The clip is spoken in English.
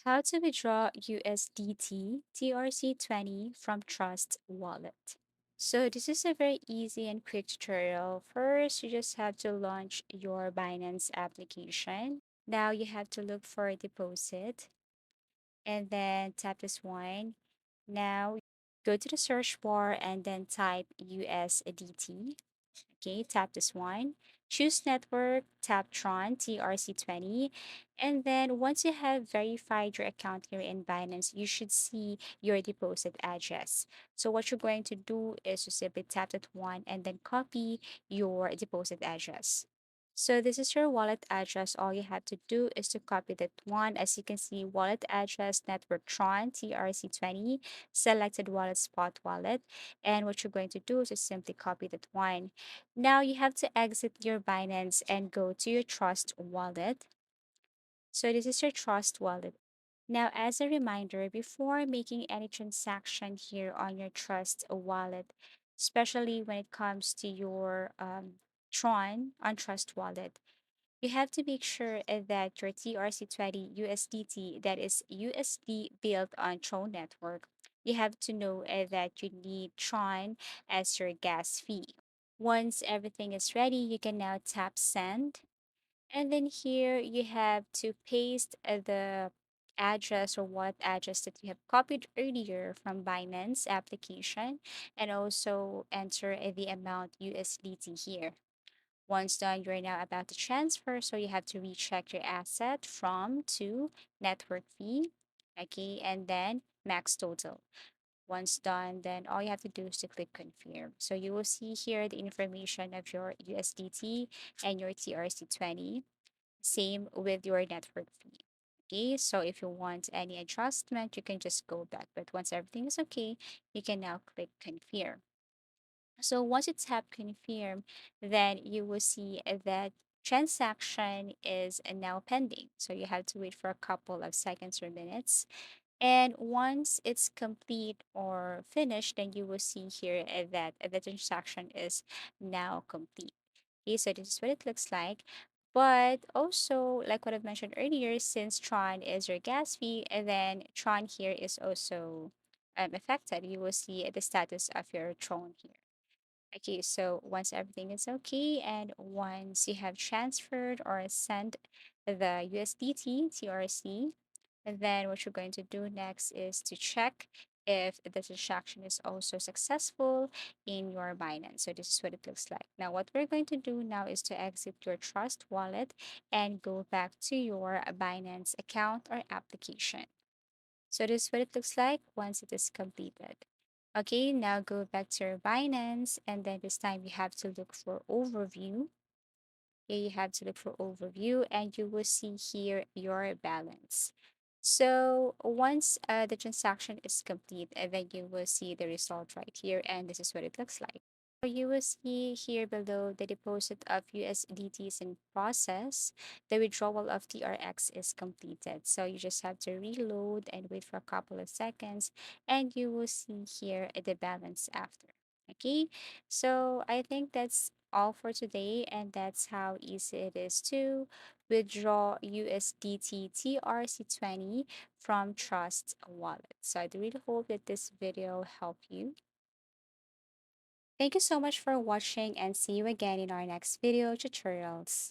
How to withdraw USDT TRC20 from Trust Wallet. So this is a very easy and quick tutorial. First, you just have to launch your Binance application. Now you have to look for deposit and then tap this one. Now go to the search bar and then type USDT. Okay, tap this one. Choose network, tap Tron TRC20. And then once you have verified your account here in Binance, you should see your deposit address. So what you're going to do is to simply tap that one and then copy your deposit address. So this is your wallet address. All you have to do is to copy that one. As you can see, wallet address, network Tron TRC20, selected wallet, spot wallet. And what you're going to do is just simply copy that one. Now you have to exit your Binance and go to your Trust wallet. So this is your Trust wallet. Now, as a reminder, before making any transaction here on your Trust wallet, especially when it comes to your Tron on Trust wallet, you have to make sure that your TRC20 USDT, that is USD built on Tron network, you have to know that you need Tron as your gas fee. Once everything is ready, you can now tap send. And then here you have to paste the address or what address that you have copied earlier from Binance application and also enter the amount USDT here. Once done, you're now about to transfer, so you have to recheck your asset from to network fee, okay, and then max total. Once done, then all you have to do is to click confirm. So you will see here the information of your USDT and your TRC20. Same with your network fee. Okay, so if you want any adjustment, you can just go back. But once everything is okay, you can now click confirm. So once you tap confirm, then you will see that transaction is now pending. So you have to wait for a couple of seconds or minutes. And once it's complete or finished, then you will see here that the transaction is now complete. Okay, so this is what it looks like. But also, like what I've mentioned earlier, since Tron is your gas fee, and then Tron here is also affected, you will see the status of your Tron here. Okay, so once everything is okay, and once you have transferred or sent the USDT TRC, and then what you're going to do next is to check if the transaction is also successful in your Binance. So this is what it looks like. Now, what we're going to do now is to exit your Trust wallet and go back to your Binance account or application. So this is what it looks like once it is completed. Okay, now go back to your Binance, and then this time you have to look for overview. Okay, you have to look for overview, and you will see here your balance. So once the transaction is complete, then you will see the result right here, and this is what it looks like. So you will see here below the deposit of USDT is in process. The withdrawal of TRX is completed. So you just have to reload and wait for a couple of seconds, and you will see here the balance after. Okay, so I think that's all for today, and that's how easy it is to withdraw USDT TRC20 from Trust Wallet. So I really hope that this video helped you. Thank you so much for watching, and see you again in our next video tutorials.